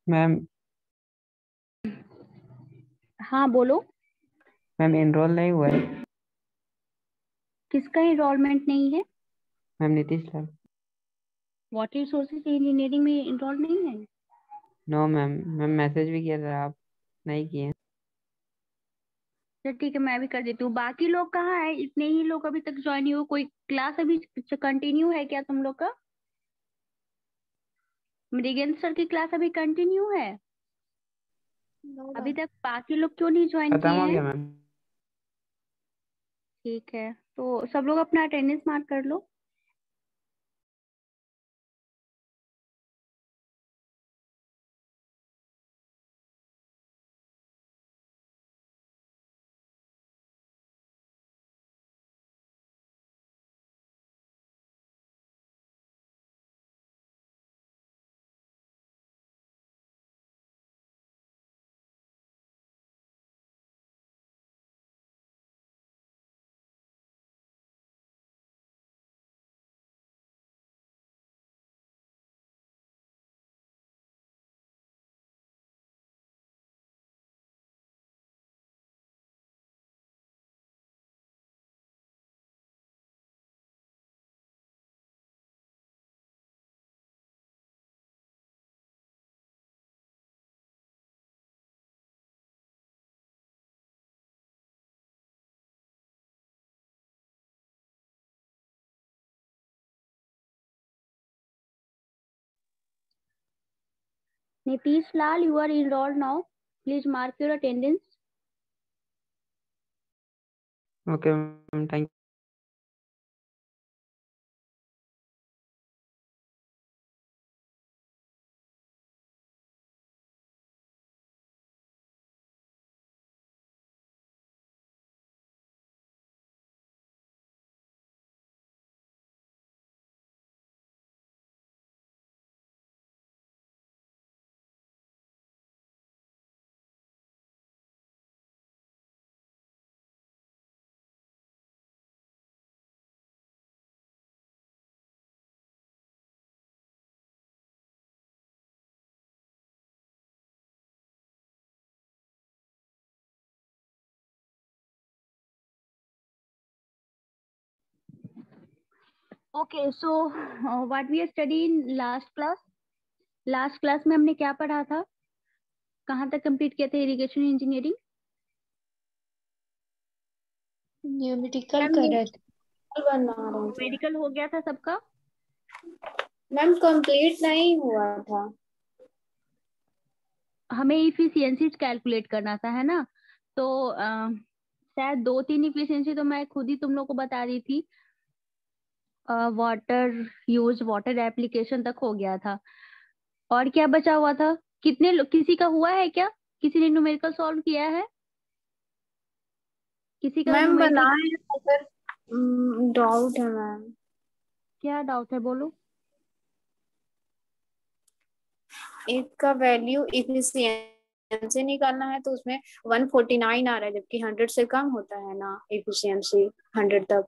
Ma'am हाँ बोलो। Ma'am enrol नहीं हुआ है। किसका इनरोलमेंट नहीं है? Ma'am Nitish sir. Water resources engineering में इनरोल नहीं है? नो मैम, मैम मैसेज भी किया था, आप नहीं किए। चल ठीक है, मैं भी कर देती हूँ। बाकी लोग कहाँ है? इतने ही लोग अभी तक ज्वाइन नहीं हुए। कोई क्लास अभी कंटिन्यू है क्या तुम लोग का? मृगेंद्र सर की क्लास अभी कंटिन्यू है? अभी तक बाकी लोग क्यों नहीं ज्वाइन खत्म किए हो हैं? गया मैम। ठीक है, तो सब लोग अपना अटेंडेंस मार्क कर लो। नीतीश लाल, you are enrolled now. Please mark your attendance. Okay ma'am, thank Okay, so what we studied in last class? Last class में हमने क्या पढ़ा था? कहाँ तक कंप्लीट किया था इरिगेशन इंजीनियरिंग? न्यूमेरिकल कर रहे थे, बना रहे थे। मेडिकल हो गया था सबका? मैम कंप्लीट नहीं हुआ था। हमें इफिशियंसीज कैलकुलेट करना था, है ना? तो शायद 2-3 इफिशियंसी तो मैं खुद ही तुम लोग को बता रही थी। वाटर यूज, वाटर एप्लीकेशन तक हो गया था। और क्या बचा हुआ था? कितने लोग, किसी का हुआ है क्या? किसी ने न्यूमेरिकल सॉल्व किया है? किसी का मैम न्यूमेरिकल? बनाए हैं, मगर डाउट है मैम। क्या डाउट है, बोलो। एक का वैल्यू इफिशियंसी निकालना है तो उसमें 149 आ रहा है, जबकि 100 से कम होता है ना इफिशियंसी 100 तक।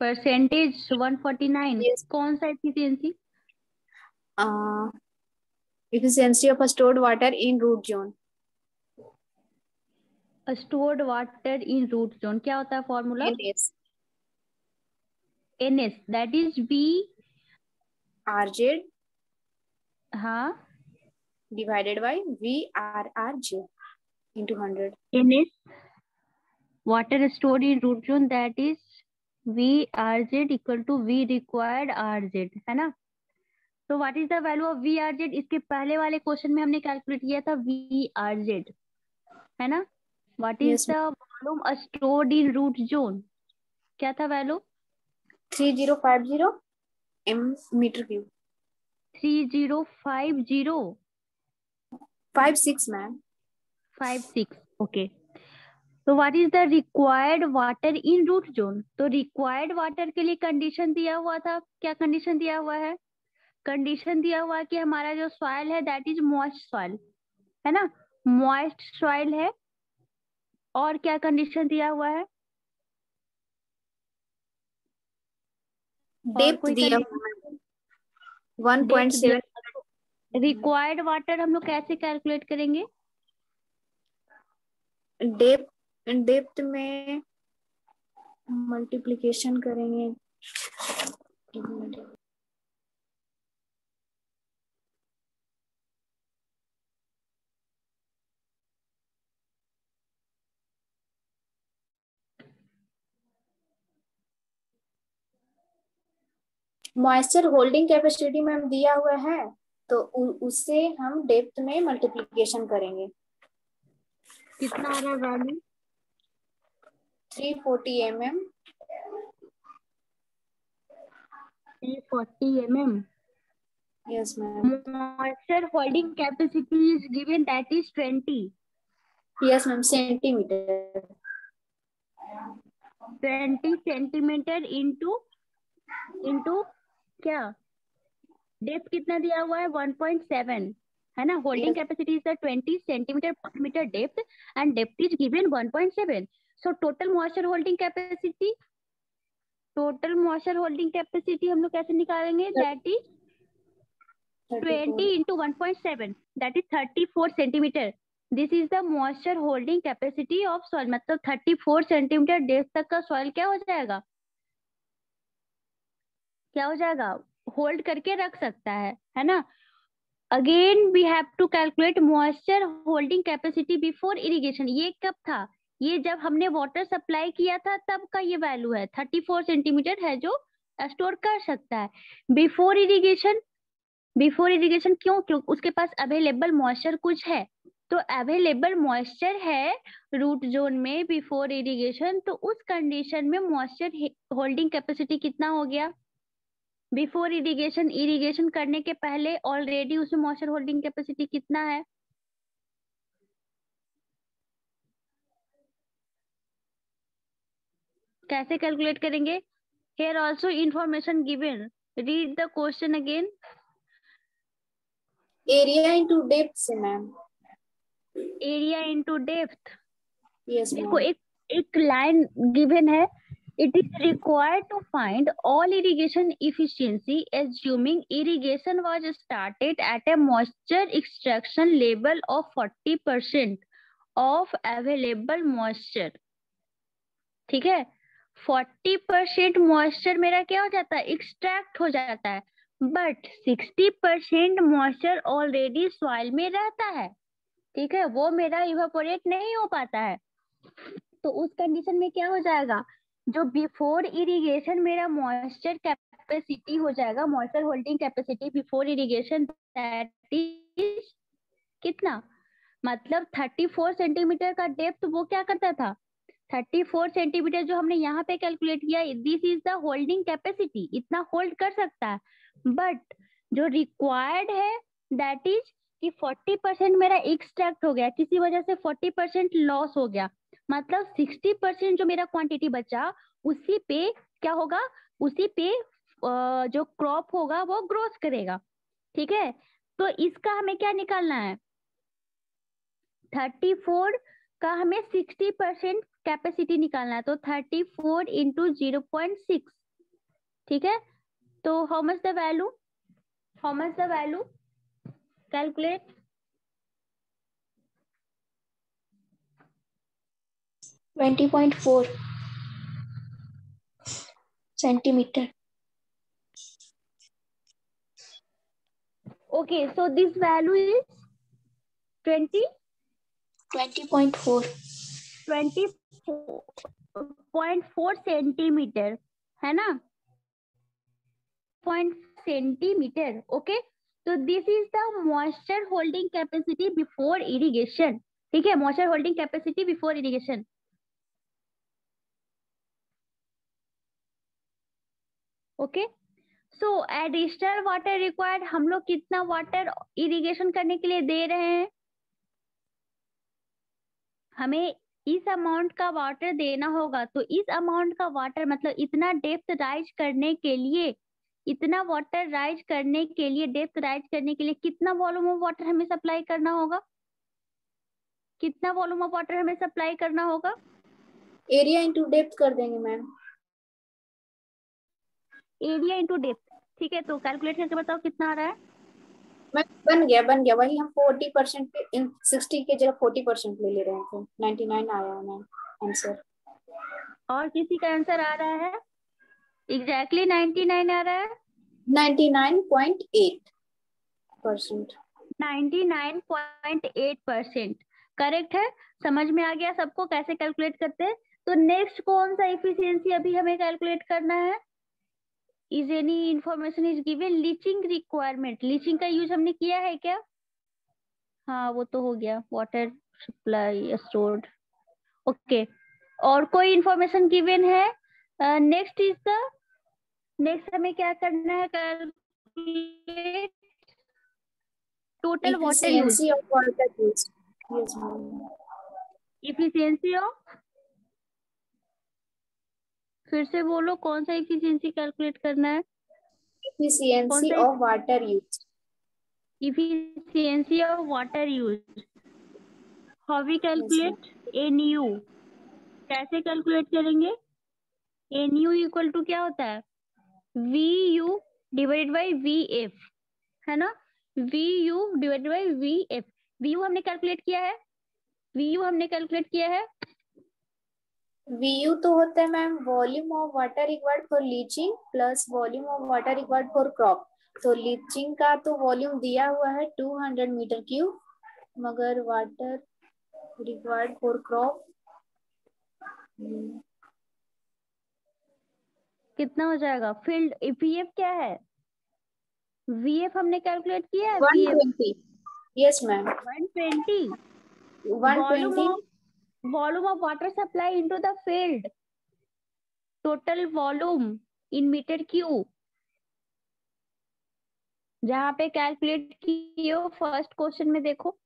Percentage 149 Yes. कौन सा efficiency? Efficiency of stored water in root zone. Stored water in root zone क्या होता है formula? NS NS that is B. RZ हाँ, divided by VRRJ into 100. NS water stored in root zone that is V R Z equal to V required R Z, है ना। तो what is the value of V R Z? इसके पहले वाले question में हमने calculate किया था वी आर जेड, है ना। What is Yes, the volume stored in root zone? क्या था value? 3050 m meter cube. 3050 56 ma'am. 56, okay. तो what is the required water in root zone? तो रिक्वायर्ड वाटर के लिए कंडीशन दिया हुआ था, क्या कंडीशन दिया हुआ है? कंडीशन दिया हुआ है कि हमारा जो सॉइल है दैट इज मॉइस्ट सॉइल, है ना, मॉइस्ट सॉइल है। और क्या कंडीशन दिया हुआ है? और डेप्थ कोई दिया कंडीशन? 1.7. रिक्वायर्ड वाटर हम लोग कैसे कैलकुलेट करेंगे? डेप्थ में मल्टीप्लिकेशन करेंगे. मॉइस्चर होल्डिंग कैपेसिटी में दिया हुआ है, तो उससे हम डेप्थ में मल्टीप्लिकेशन करेंगे. कितना आ रहा value? 340 mm. 340 mm. Yes ma'am. Moisture holding capacity is given that is 20. Yes ma'am, centimetre. 20 centimetre into क्या? डेप्थ कितना दिया हुआ है? 1.7, है ना। Holding capacity is the 20 centimetre per metre depth and depth is given 1.7. So total moisture holding capacity, हम लोग कैसे निकालेंगे? That is 20 into 1.7, that is 34 centimetre. This is the moisture holding capacity of soil, मतलब 34 centimetre depth तक का soil क्या हो जाएगा? होल्ड करके रख सकता है ना। Again we have to calculate moisture holding capacity before irrigation. ये कब था? ये जब हमने वाटर सप्लाई किया था तब का ये वैल्यू है. 34 सेंटीमीटर है जो स्टोर कर सकता है. बिफोर इरिगेशन क्यों? उसके पास अवेलेबल मॉइस्चर कुछ है. तो अवेलेबल मॉइस्चर है रूट जोन में बिफोर इरिगेशन, तो उस कंडीशन में मॉइस्चर होल्डिंग कैपेसिटी कितना हो गया? बिफोर इरिगेशन करने के पहले ऑलरेडी उसमें मॉइस्चर होल्डिंग कैपेसिटी कितना है? कैसे कैलकुलेट करेंगे? Here also information given. Read the question again. Area into depth से ma'am. Area into depth. Yes देखो मैम. एक लाइन गिवन है. It is required to find all irrigation efficiency assuming irrigation was started at a moisture extraction level of 40% of available moisture. ठीक है, 40% moisture मेरा क्या हो जाता है? एक्सट्रैक्ट हो जाता है. बट 60% मॉइस्चर ऑलरेडी सॉइल में रहता है. ठीक है, वो मेरा इवापोरेट नहीं हो पाता है. तो उस कंडीशन में क्या हो जाएगा? जो बिफोर इरिगेशन मेरा मॉइस्चर कैपेसिटी हो जाएगा, moisture holding capacity before irrigation, that is कितना? मतलब 34 सेंटीमीटर का डेप्थ वो क्या करता था? 34 सेंटीमीटर जो हमने यहाँ पे कैलकुलेट किया, this is the holding capacity, इतना होल्ड कर सकता है. बट जो रिक्वायर्ड है दैट इज कि 40% मेरा एक्सट्रैक्ट हो गया, किसी वजह से 40% लॉस हो गया. मतलब 60% जो मेरा क्वांटिटी बचा उसी पे क्या होगा? उसी पे जो क्रॉप होगा वो ग्रोथ करेगा। ठीक है, तो इसका हमें क्या निकालना है, 34 का हमें 60% कैपेसिटी निकालना है, तो 34 इंटू 0.6। ठीक है, तो how much the value calculate. 20.4 centimeter. Okay, so this value is 20.4 20.4 centimetre, है ना, 0.4 सेंटीमीटर। ओके, तो this is the moisture holding capacity before irrigation. ठीक है, moisture holding capacity before irrigation. Okay, सो एडिशनल वाटर रिक्वायर्ड, हम लोग कितना water irrigation करने के लिए दे रहे हैं, हमें इस अमाउंट का वाटर देना होगा। तो इस अमाउंट का वाटर मतलब इतना डेप्थ राइज करने के लिए, इतना वाटर राइज करने के लिए, डेप्थ राइज करने के लिए कितना वॉल्यूम ऑफ वाटर हमें सप्लाई करना होगा, कितना वॉल्यूम ऑफ वाटर हमें सप्लाई करना होगा। एरिया इंटू डेप्थ कर देंगे मैम। Area into depth. ठीक है, तो कैलकुलेट करके बताओ कितना आ रहा है। मैम बन गया वही, हम 40% पे 60 के जगह 40% ले ले रहे थे। 99 आया है मैम आंसर। और किसी का आंसर आ रहा है, एग्जैक्टली 99 आ रहा है। 99.8%। 99.8% करेक्ट है। समझ में आ गया सबको कैसे कैलकुलेट करते हैं। तो नेक्स्ट कौन सा एफिशिएंसी अभी हमें कैलकुलेट करना है, is any information is given. Leaching requirement, leaching का यूज हमने किया है क्या, हाँ वो तो हो गया, वाटर सप्लाई स्टोर्ड। ओके, और कोई इंफॉर्मेशन गिवन है। नेक्स्ट इज द, नेक्स्ट हमें क्या करना है, calculate total water use, Efficiency of water use. Yes ma'am. Efficiency of, फिर से बोलो कौन सा इफिशियंसी कैलकुलेट करना है, कौन Efficiency सा of water use. Efficiency of water use. How we Yes ma'am. Calculate N U, कैसे कैलकुलेट करेंगे, एनयू इक्वल टू क्या होता है, V U divided by V F, है ना, V U divided by V F. V U हमने calculate किया है, वी यू हमने कैलकुलेट किया है। VU तो होता है ma'am volume of water required for leaching plus volume of water required for crop. तो लीचिंग का तो वॉल्यूम दिया हुआ है 200 मीटर क्यूब, मगर वाटर रिक्वायर्ड फॉर क्रॉप कितना हो जाएगा, फील्ड वीएफ क्या है, वीएफ हमने कैलकुलेट किया है, VF 120। Yes ma'am 120 120। Volume of water supply into the field, total volume in metre cube, जहां पे कैलकुलेट किए हो फर्स्ट क्वेश्चन में देखो,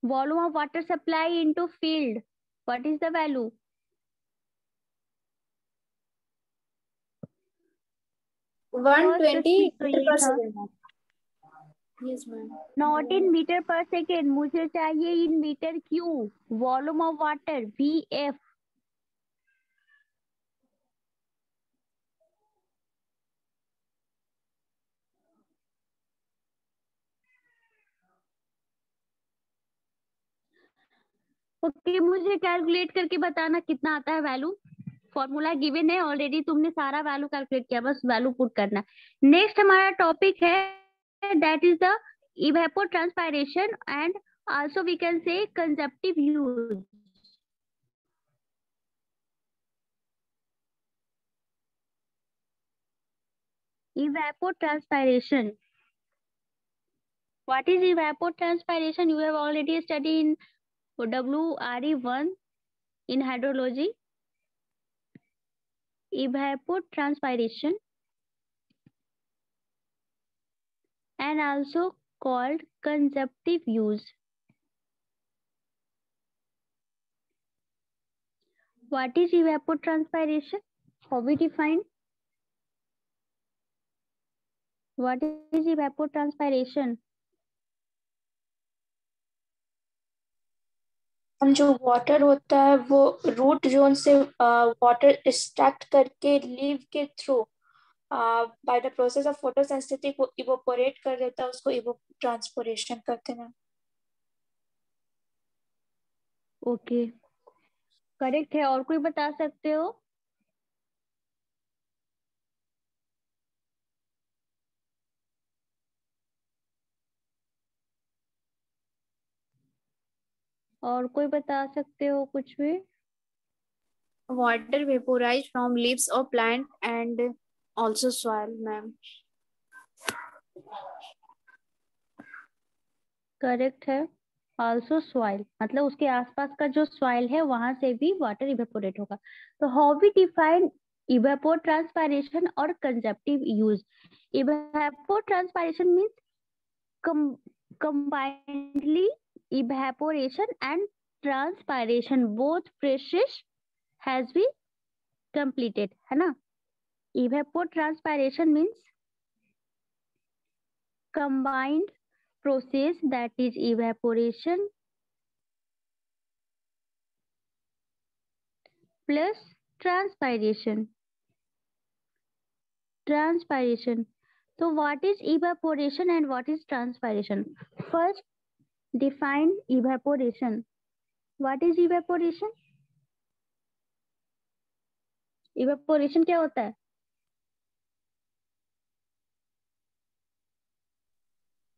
volume of water supply into field, what is the value, one twenty तो metre ये per था, second. Yes ma'am not in metre per second, मुझे चाहिए in metre cube, volume of water VF. Okay, मुझे calculate करके बताना कितना आता है वैल्यू, फॉर्मूला गिवन है ऑलरेडी, तुमने सारा वैल्यू कैलकुलेट किया, बस वैल्यू पुट करना। नेक्स्ट हमारा टॉपिक है that is the evapotranspiration and also we can say consumptive use। Evapotranspiration, what is evapotranspiration, you have already studied in WRE1 in hydrology। Evapotranspiration and also called consumptive use। What is evapotranspiration? How we define? What is evapotranspiration? हम जो water होता है वो root zone से water extract करके leave के through by the process of photosynthesis वो evaporate कर देता है, उसको इवोट्रांसपिरेशन कहते हैं। ओके, करेक्ट है। और कोई बता सकते हो? और कोई बता सकते हो कुछ भी? Water vaporized from leaves of plant and also soil, ma'am. Correct है। ऑल्सो सॉइल, मतलब उसके आसपास का जो सॉइल है वहां से भी वाटर इवेपोरेट होगा। तो how we define evapotranspiration or conjunctive use? Evapotranspiration means combinedly evaporation and transpiration both process has been completed, है ना? Evapotranspiration means combined process, that is evaporation plus transpiration. So what is evaporation and what is transpiration? First, define evaporation. What is evaporation? Evaporation क्या होता है?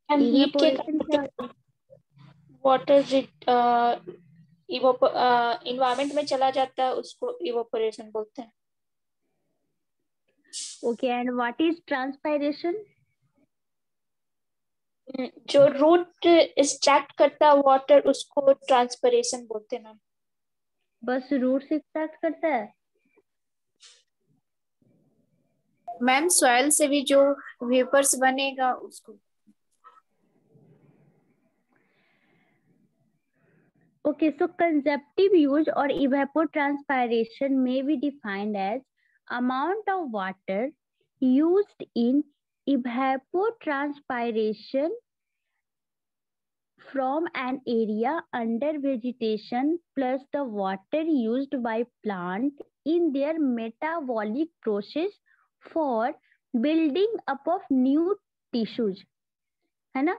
हम heat के Evaporation क्या होता है? वाटर इन्वायरमेंट में चला जाता है, उसको इवोपोरेशन बोलते हैं। Okay, and what is transpiration? जो रूट एक्सट्रैक्ट करता है वाटर उसको ट्रांसपिरेशन बोलते हैं ना। बस रूट से एक्सट्रैक्ट करता है? मैम सॉइल से भी जो वेपर्स बनेगा उसको। Okay, so conjunctive use or evapotranspiration may be defined as amount of water used in evapotranspiration from an area under vegetation plus the water used by plant in their metabolic process for building up of new tissues, है ना?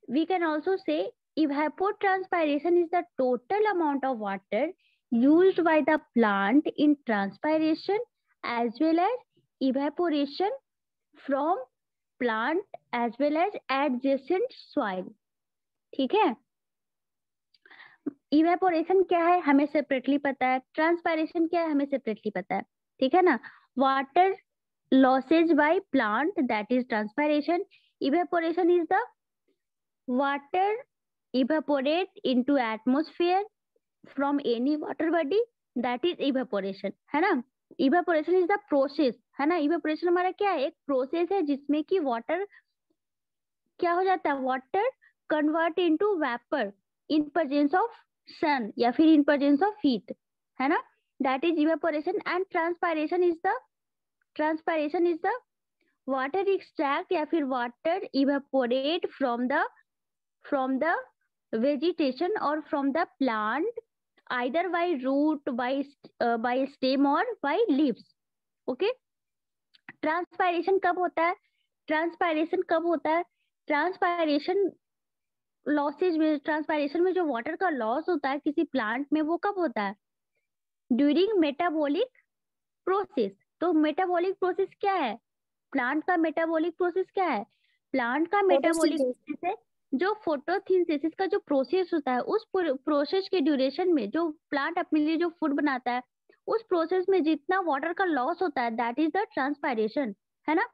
We can also say evapotranspiration is the total amount of water used by the plant in transpiration as well as evaporation from plant as well as adjacent soil. ठीक है? Evaporation क्या है हमें separately पता है, transpiration क्या है हमें सेपरेटली पता है, ठीक है ना? Water losses by plant, that is transpiration. Evaporation is the water evaporate into atmosphere from any water body, that is evaporation, है ना? evaporation is the process, है ना? evaporation हमारा क्या है? एक प्रोसेस है जिसमें कि वाटर क्या हो जाता है? Water convert into vapour in presence of sun या फिर इन प्रेजेंस ऑफ हीट, है ना? That is evaporation. And transpiration is the water extract या फिर water evaporate from the vegetation or from the plant either by root, by stem or by leaves. Okay, transpiration कब होता है? Transpiration में जो water का लॉस होता है किसी प्लांट में, वो कब होता है? During metabolic process. तो मेटाबॉलिक प्रोसेस क्या है? प्लांट का मेटाबॉलिक प्रोसेस क्या है? प्लांट का मेटाबॉलिक प्रोसेस है जो फोटोसिंथेसिस का जो प्रोसेस होता है, उस प्रोसेस के ड्यूरेशन में जो प्लांट अपने लिए जो फूड बनाता है, उस प्रोसेस में जितना वाटर का लॉस होता है, दैट इज द ट्रांसपायरेशन, है ना?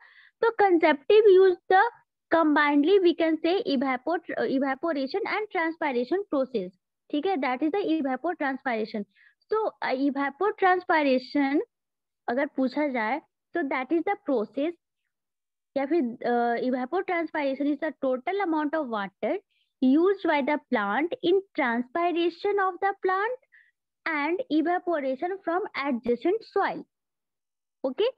तो consumptive use the combinedly we can say evaporation and transpiration process, ठीक है? That is the evapotranspiration. So evapotranspiration अगर पूछा जाए तो दैट इज द प्रोसेस या फिर evapotranspiration is the total amount of water used by the plant in transpiration of the plant and evaporation from adjacent soil. Okay,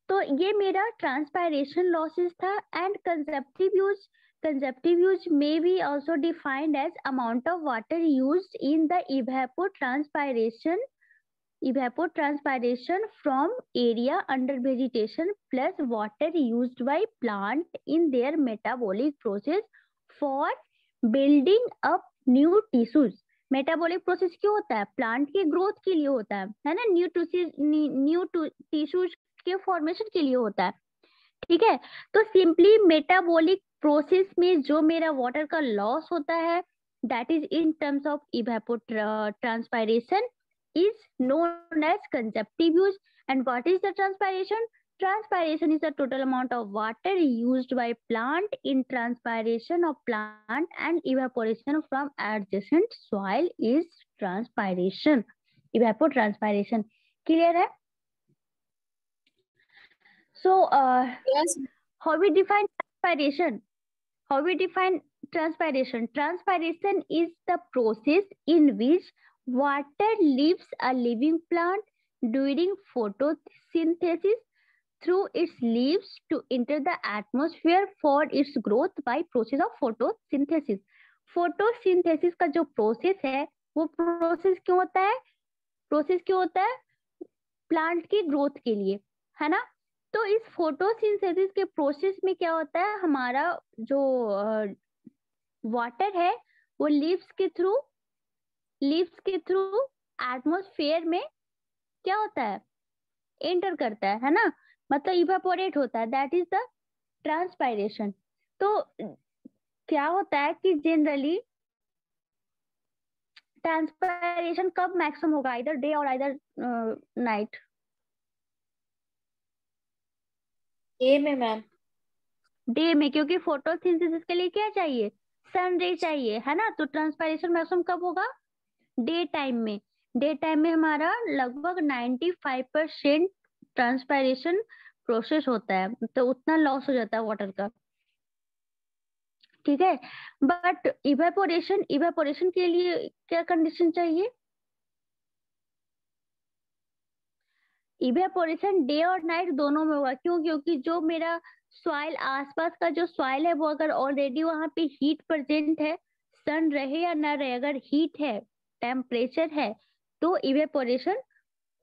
तो ये मेरा transpiration losses था. And conceptive use may be also defined as amount of water used in the evapotranspiration from area under vegetation plus water used by plant in their metabolic process for building up new tissues. Metabolic process क्यों होता है? Plant की growth के लिए होता है ना, new tissues के फॉर्मेशन के लिए होता है. ठीक है, तो सिंपली मेटाबॉलिक प्रोसेस में जो मेरा वाटर का लॉस होता है that is in terms of evapotranspiration is known as consumptive use. And what is the transpiration? Transpiration is the total amount of water used by plant in transpiration of plant, and evaporation from adjacent soil is transpiration, evapotranspiration. Clear hai? So Yes. how we define transpiration? Transpiration is the process in which water leaves a living plant during photosynthesis through its leaves to enter the atmosphere for its growth by process of photosynthesis. Photosynthesis का जो process है वो process क्यों होता है? Plant की growth के लिए, है ना. तो इस फोटोसिंथेसिस के प्रोसेस में क्या होता है, हमारा जो वाटर है वो लीव्स के थ्रू एटमॉस्फेयर में क्या होता है? एंटर करता है ना, मतलब इवेपोरेट होता है. That is the transpiration. तो क्या होता है कि जनरली ट्रांसपायरेशन कब मैक्सिमम होगा? इधर डे और इधर नाइट. डे में मैम. डे में, क्योंकि फोटोसिंथेसिस के लिए क्या चाहिए? सन रे चाहिए, है ना. तो ट्रांसपायरेशन मैक्सिमम कब होगा? डे टाइम में. डे टाइम में हमारा लगभग 95% ट्रांसपायरेशन प्रोसेस होता है, तो उतना लॉस हो जाता है वाटर का. ठीक है, बट इवेपोरेशन के लिए क्या कंडीशन चाहिए? इवेपोरेशन डे और नाइट दोनों में होगा. क्यों? क्योंकि जो मेरा सॉइल, आसपास का जो सॉइल है वो अगर ऑलरेडी वहां पे हीट प्रेजेंट है, सन रहे या ना रहे, अगर हीट है, टेम्परेचर है, तो इवेपोरेशन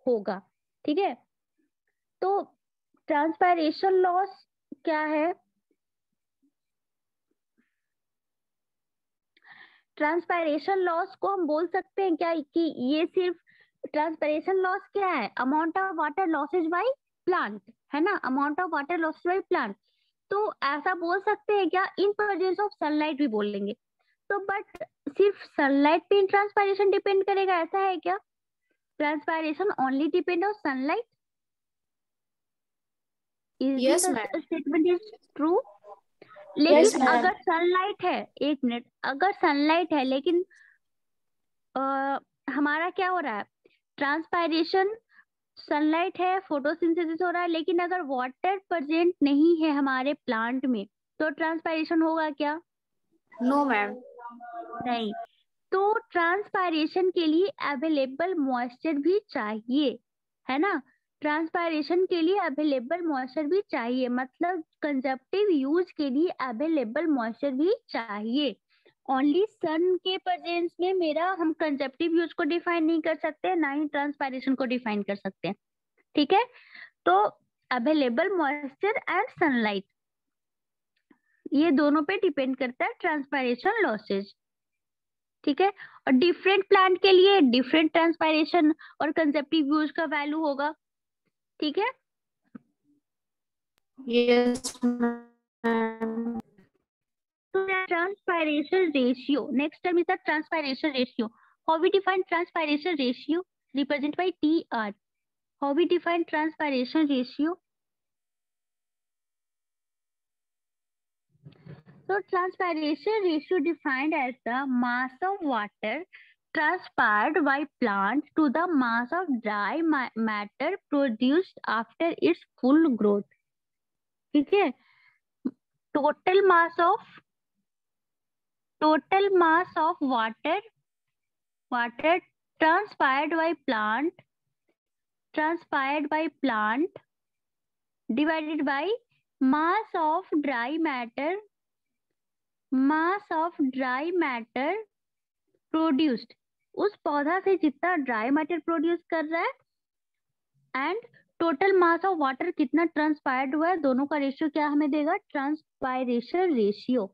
होगा. ठीक है, तो ट्रांसपायरेशन लॉस क्या है? ट्रांसपायरेशन लॉस को हम बोल सकते हैं क्या कि ये सिर्फ ट्रांसपायरेशन लॉस क्या है? Amount of water losses by plant, है ना. Amount of water losses by plant. तो ऐसा बोल सकते हैं क्या? इन प्रेजेंस ऑफ सनलाइट भी बोल लेंगे. तो बट सिर्फ सनलाइट पे ट्रांसपायरेशन डिपेंड करेगा, ऐसा है क्या? Transpiration only depend on sunlight? Yes, ma'am. Statement is true. लेकिन Yes, ma'am. अगर सनलाइट है, एक मिनट, अगर सनलाइट है लेकिन हमारा क्या हो रहा है? ट्रांसपायरेशन, सनलाइट है, फोटोसिंथेसिस हो रहा है, लेकिन अगर वाटर प्रेजेंट नहीं है हमारे प्लांट में तो ट्रांसपायरेशन होगा क्या? No, ma'am. नहीं. तो ट्रांसपायरेशन के लिए अवेलेबल मॉइस्चर भी चाहिए, है ना. ट्रांसपायरेशन के लिए अवेलेबल मॉइस्चर भी चाहिए, मतलब कंजप्टिव यूज के लिए अवेलेबल मॉइस्चर भी चाहिए. ओनली सन के प्रेजेंस में मेरा हम कंजप्टिव यूज को डिफाइन नहीं कर सकते, ना ही ट्रांसपायरेशन को डिफाइन कर सकते हैं. ठीक है, तो अवेलेबल मॉइस्चर एंड सनलाइट, ये दोनों पे डिपेंड करता है ट्रांसपायरेशन लॉसेज. ठीक है, और डिफरेंट प्लांट के लिए डिफरेंट ट्रांसपायरेशन और कंजप्टिव यूज का वैल्यू होगा. ठीक है, Yes, ma'am. transpiration ratio. Next term is the transpiration ratio. How we define transpiration ratio? Represented by TR. How we define transpiration ratio? So transpiration ratio defined as the mass of water transpired by plant to the mass of dry matter produced after its full growth. ठीक है, total mass of water water transpired by plant divided by mass of dry matter produced. उस पौधा से जितना dry matter produce कर रहा है and total mass of water कितना ट्रांसपायर्ड हुआ है, दोनों का रेशियो क्या हमें देगा, ट्रांसपायरेशन रेशियो.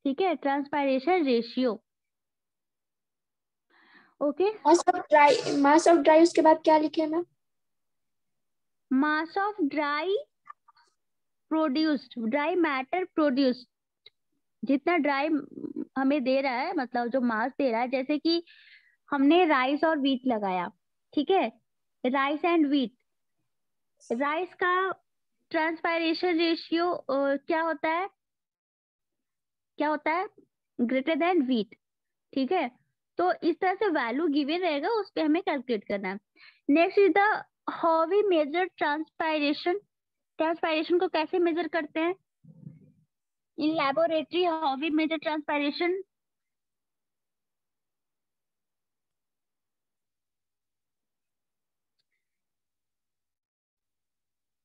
ठीक है, transpiration ratio. Okay, mass of dry उसके बाद क्या लिखे ma'am? Mass of dry matter produced. जितना ड्राई हमें दे रहा है, मतलब जो मास दे रहा है, जैसे कि हमने राइस और व्हीट लगाया. ठीक है, राइस एंड व्हीट. राइस का ट्रांसपायरेशन रेशियो क्या होता है ग्रेटर देन व्हीट. ठीक है, तो इस तरह से वैल्यू गिवन रहेगा, उस पे हमें कैलकुलेट करना है. Next is the how we measure transpiration. Transpiration को कैसे मेजर करते हैं in laboratory? How we measure transpiration?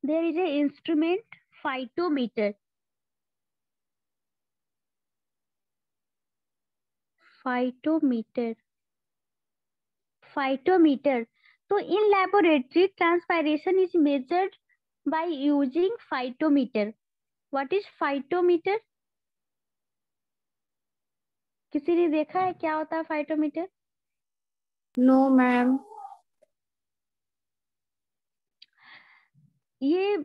There is a instrument, phytometer. So in laboratory, transpiration is measured by using phytometer. What is phytometer? किसी ने देखा है क्या होता है phytometer? No ma'am. ये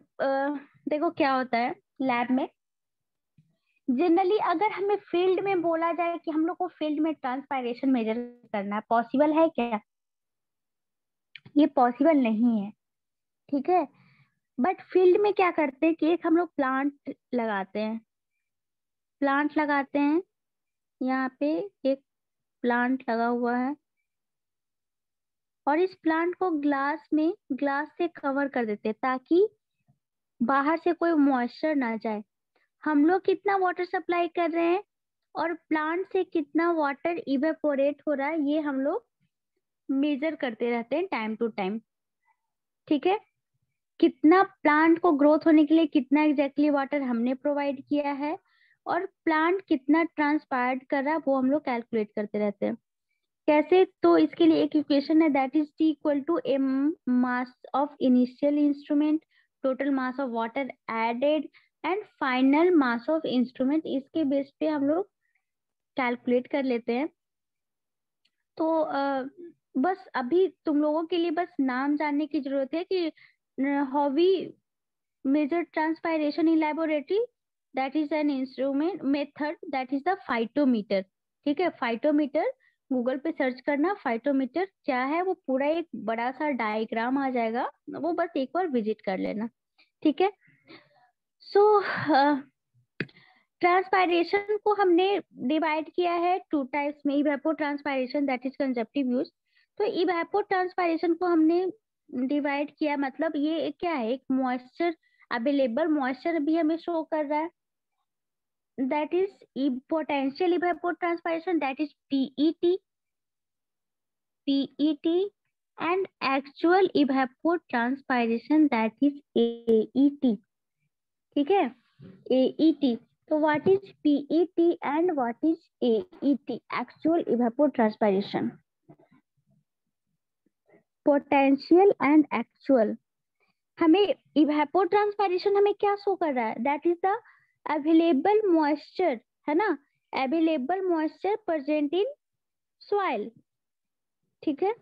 देखो क्या होता है लैब में. जनरली अगर हमें फील्ड में बोला जाए कि हम लोग को फील्ड में ट्रांसपायरेशन मेजर करना है, पॉसिबल है क्या? ये पॉसिबल नहीं है. ठीक है, बट फील्ड में क्या करते हैं कि एक हम लोग प्लांट लगाते हैं. यहाँ पे एक प्लांट लगा हुआ है और इस प्लांट को ग्लास से कवर कर देते हैं ताकि बाहर से कोई मॉइस्चर ना जाए. हम लोग कितना वाटर सप्लाई कर रहे हैं और प्लांट से कितना वाटर इवेपोरेट हो रहा है, ये हम लोग मेजर करते रहते हैं टाइम टू टाइम. ठीक है, कितना प्लांट को ग्रोथ होने के लिए कितना एग्जैक्टली वाटर हमने प्रोवाइड किया है और प्लांट कितना ट्रांसपायर्ड कर रहा है, वो हम लोग कैलकुलेट करते रहते हैं. कैसे? तो इसके लिए एक इक्वेशन है, that is T equal to m mass of initial instrument, total mass of water added and final mass of instrument. इसके बेस पे हम लोग कैलकुलेट कर लेते हैं. तो बस अभी तुम लोगों के लिए बस नाम जानने की जरूरत है कि how we measure transpiration in laboratory. That is an instrument method, that is the phytometer. ठीक है, फाइटोमीटर गूगल पे सर्च करना, फाइटोमीटर क्या है, वो पूरा एक बड़ा सा डायग्राम आ जाएगा, वो बस एक बार विजिट कर लेना. ठीक है, सो ट्रांसपायरेशन को हमने डिवाइड किया है 2 टाइप्स में. इवेपो ट्रांसपायरेशन, दैट इज कंजप्टिव यूज. तो इवेपो ट्रांसपायरेशन को हमने डिवाइड किया, मतलब ये क्या है, एक मॉइस्चर, अवेलेबल मॉइस्चर भी हमें शो कर रहा है. That is potential evapotranspiration, that is PET, and actual evapotranspiration, that is AET. ठीक है, AET. तो what is PET and what is AET? Actual evapotranspiration. Potential and actual. हमें evapotranspiration हमें क्या शो कर रहा है? That is the available moisture, है ना, available moisture present in soil. ठीक है,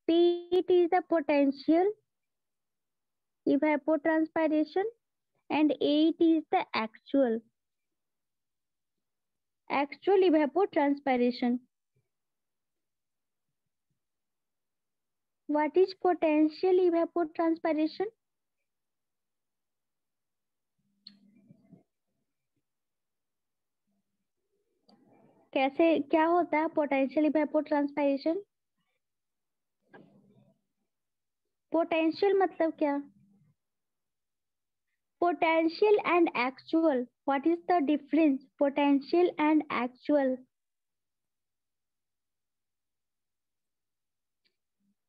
PET is the potential evapotranspiration and AET is the actual evapotranspiration. What is potential evapotranspiration? कैसे, क्या होता है पोटेंशियल इवेपोट्रांसपायरेशन? पोटेंशियल मतलब क्या? Potential and actual, what is the difference? Potential and actual.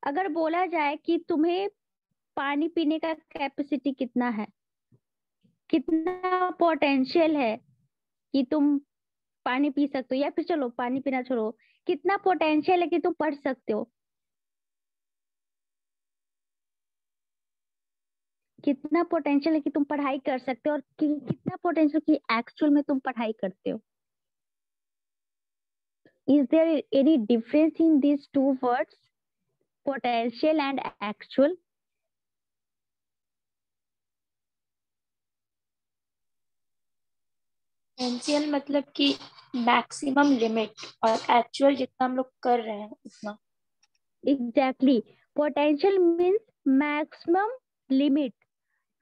अगर बोला जाए कि तुम्हें पानी पीने का कैपेसिटी कितना है, कितना पोटेंशियल है कि तुम पानी पी सकते हो, या फिर चलो पानी पीना छोड़ो, कितना पोटेंशियल है कि तुम पढ़ सकते हो, कितना पोटेंशियल है कि तुम पढ़ाई कर सकते हो, और कितना पोटेंशियल कि एक्चुअल में तुम पढ़ाई करते हो. Is there any difference in these two words, potential and actual? Potential मतलब कि मैक्सिमम लिमिट, और एक्चुअल जितना हम लोग कर रहे हैं उतना. Exactly. Potential means maximum limit,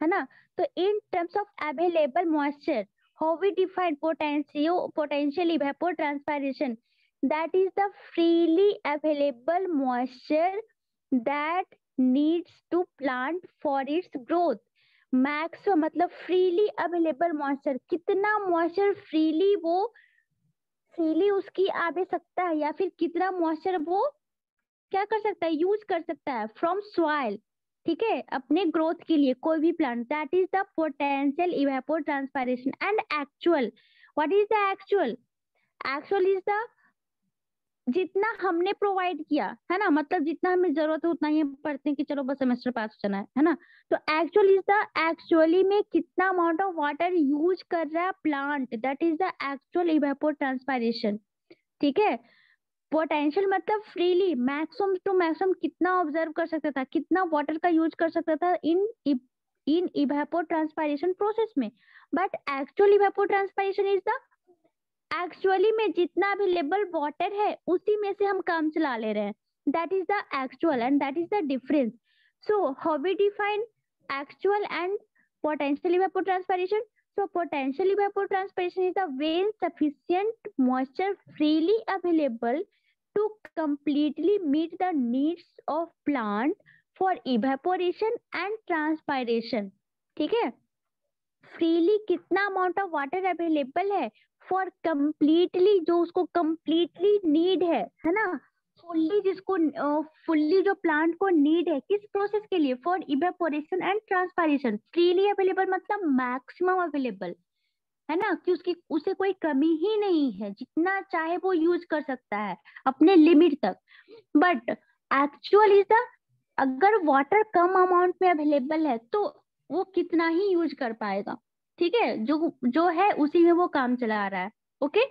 है ना. तो in terms of available moisture, how we define potential evapotranspiration? That is the freely available moisture that needs to plant for its growth. Maximum मतलब फ्रीली अवेलेबल मॉइस्चर, कितना moisture freely उसकी आवश्यकता है, या फिर कितना मॉइस्चर वो क्या कर सकता है, यूज कर सकता है फ्रॉम सॉइल, ठीक है, अपने ग्रोथ के लिए कोई भी plant. That is the potential evapotranspiration. And actual, what is the actual? Actual is the जितना हमने प्रोवाइड किया, है ना, मतलब जितना हमें जरूरत है उतना ही हम पढ़ते हैं कि चलो बस सेमेस्टर पास हो जाना है ना. तो एक्चुअल इज द एक्चुअली में कितना अमाउंट ऑफ वाटर यूज कर रहा है plant, that is the actual evapotranspiration. ठीक है. पोटेंशियल मतलब फ्रीली मैक्सिमम टू मैक्सिमम कितना ऑब्जर्व कर सकता था, कितना वाटर का यूज कर सकता था इन इवेपोट्रांसपायरेशन प्रोसेस में. But actual evapotranspiration is the actually में जितना अवेलेबल वाटर है उसी में से हम काम चला ले रहे हैं. That is the actual and that is the difference. So how we define actual and potential evapotranspiration? So potential evapotranspiration is the when sufficient moisture freely available to completely meet the needs of plant for evaporation and transpiration. ठीक है. Freely कितना amount of water available है for completely, जो उसको completely need है ना, fully जिसको fully जो प्लांट को नीड है, किस प्रोसेस के लिए, for evaporation and transpiration. Freely available मतलब मैक्सिमम अवेलेबल, है ना, कि उसकी उसे कोई कमी ही नहीं है, जितना चाहे वो यूज कर सकता है अपने लिमिट तक. बट एक्चुअल इज द अगर वाटर कम अमाउंट में अवेलेबल है तो वो कितना ही यूज कर पाएगा. ठीक है, जो है उसी में वो काम चला रहा है. Okay,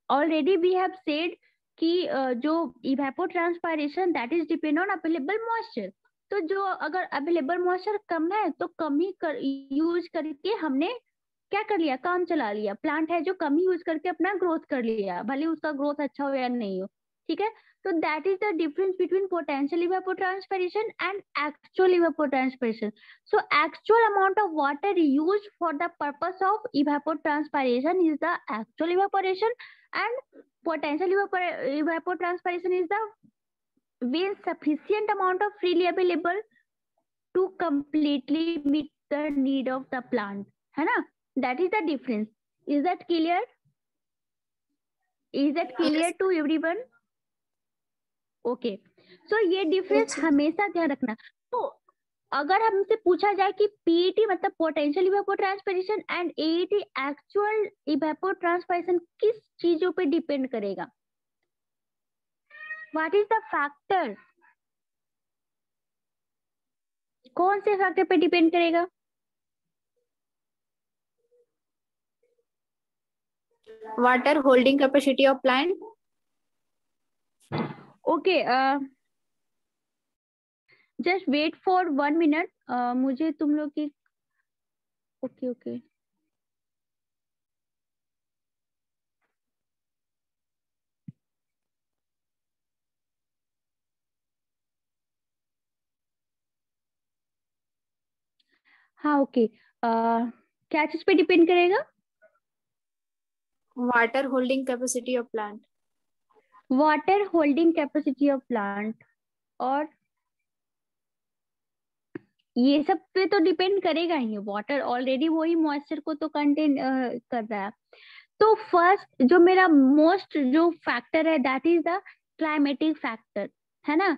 already we have said कि जो evapotranspiration that is depend on available moisture. तो जो अगर अवेलेबल मॉइस्चर कम है तो कम ही यूज करके हमने क्या कर लिया, काम चला लिया. प्लांट है जो कम ही यूज करके अपना ग्रोथ कर लिया, भले उसका ग्रोथ अच्छा हो या नहीं हो. ठीक है. So that is the difference between potential evapotranspiration and actual evapotranspiration. So actual amount of water used for the purpose of evapotranspiration is the actual evaporation, and potential evapotranspiration is the when sufficient amount of freely available to completely meet the need of the plant, है ना. That is the difference. Is that clear? Is that clear to everyone? Okay. So ये difference हमेशा ध्यान रखना. तो अगर हमसे पूछा जाए कि पीईटी मतलब पोटेंशियल इवेपोट्रांसपायरेशन एंड एईटी एक्चुअल इवेपोट्रांसपायरेशन किस चीजों पे डिपेंड करेगा, व्हाट इज द फैक्टर, कौन से फैक्टर पे डिपेंड करेगा? Water holding capacity of plant. Okay, just wait for 1 minute. मुझे तुम लोग की ओके ओके हाँ ओके. क्या चीज पे डिपेंड करेगा? Water holding capacity of plant. Water holding capacity of plant, और ये सब पे तो डिपेंड करेगा ही. वाटर ऑलरेडी वही मॉइस्चर को तो कंटेन कर रहा है. तो फर्स्ट जो मेरा मोस्ट जो फैक्टर है that is the climatic factor, है ना.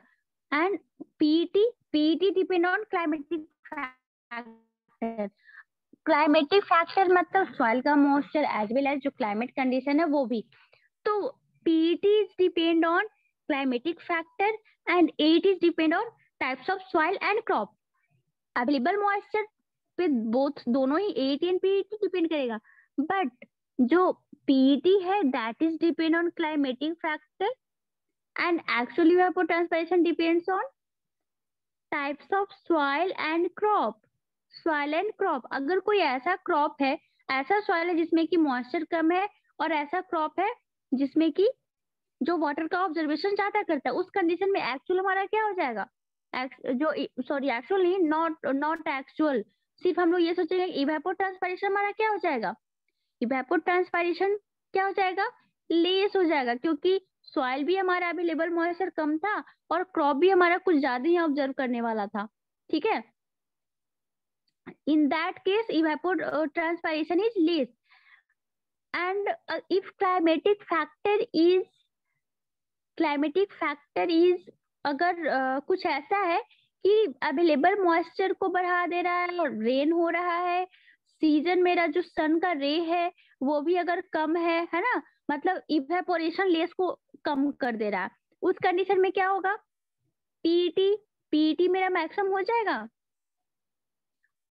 And PET depend on climatic factor. Climatic factor मतलब सॉइल का मॉइस्चर एज वेल एज जो क्लाइमेट कंडीशन है वो भी। तो PET is depend on climatic factor and ET is depend on types of soil and crop. Available moisture पे both दोनों ही एटी एंड पीईटी डिपेंड करेगा, बट जो पीईटी है that is depend on climatic factor and actual evapotranspiration depends on types of soil and crop. Soil and crop, अगर कोई ऐसा crop है, ऐसा सॉइल है जिसमें कि मॉइस्चर कम है और ऐसा क्रॉप है जिसमें कि जो वाटर का ऑब्जर्वेशन ज्यादा करता है, उस कंडीशन में एक्चुअल हमारा क्या हो जाएगा, एक्चुअल नहीं, नॉट एक्चुअल, सिर्फ हम लोग ये सोचेंगे इवेपोट्रांसपायरेशन हमारा क्या हो जाएगा, इवेपोट्रांसपायरेशन क्या हो जाएगा, लेस हो जाएगा, क्योंकि सॉइल भी हमारा अवेलेबल मॉइस्चर कम था और क्रॉप भी हमारा कुछ ज्यादा ही ऑब्जर्व करने वाला था। ठीक है, in that case evapotranspiration is less, and if climatic factor is अगर कुछ ऐसा है कि अवेलेबल मॉइस्चर को बढ़ा दे रहा है और रेन हो रहा है, सीजन मेरा जो सन का रे है वो भी अगर कम है ना, मतलब इवेपोरेशन लेस को कम कर दे रहा है, उस कंडीशन में क्या होगा, पीईटी मेरा मैक्सिमम हो जाएगा,